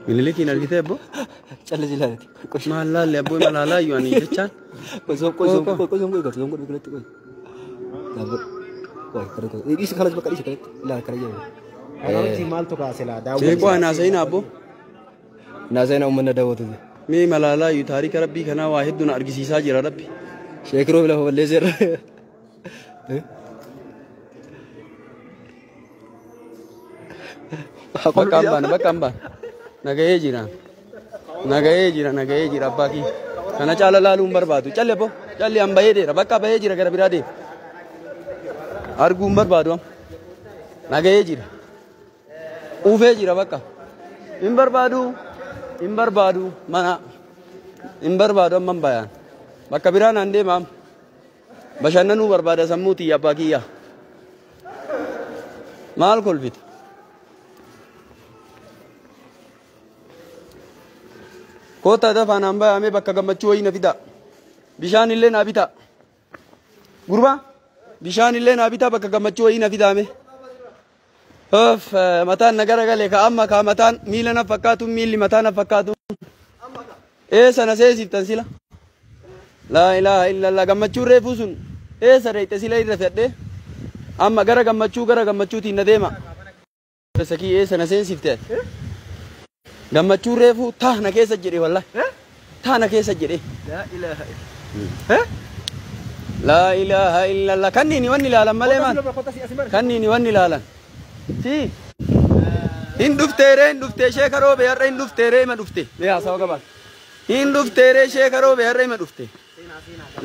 من اللي كنا نركض أبو؟ شال جلالي. ما لا لا أبوي ما لا يعني كذا. كوزوم بقولت كوي. دابر. كوي كريتو. إيش خلاص بقى إيش كريت؟ لا كريجة. أنا أنتي مال تقاسلا. تيجوا أنا زين أبو. نازين أمنا داوود. مي ما لا يتاريك ربي كنا واحد دون أرجسي ساجر ربي. شكرا له الليزر. Bakambaan nagahee jira abbaa kana caala laaluun barbaadu calle bo calle an bahee deera bakka bahee jira gara biraa deema arguun barbaadu nagahee jira uufee jira bakka hin barbaadu mana hin barbaadu amman bayaan bakka biraan an deemaam bashannanuu barbaada sammuutii abbaa kiyya maal kolfite kota dafa namba ame bakka gammachuu wayii na fida bishaan illee na bita gurba bishaan illee na bita bakka gammachuu wayii na fida ame of mataan na garagale ka amma ka mataan miila na fakkaatu miilli mataa na fakkaatu sana seesiftan sila la ilaha illallah gammachuu reefuu sun reeyte sila irra fedhe amma gara gammachuutiin na deema sakii sana seesifte gammachuu reefuu taana keessa jedhe wallahi taana keessa jedhe la ilaha illallah kanniini wanni ilaalan malee maan kanniini wanni ilaalan si hin dhufte sheekaroo be har'a hin dhufteere ma dhufte yaa sawa gabaas hin dhufteere sheekaroo be har'a ma dhufte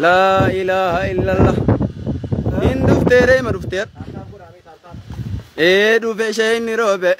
la ilaha illallah hin dhufteere ma dhufte dhufe sheenni roobe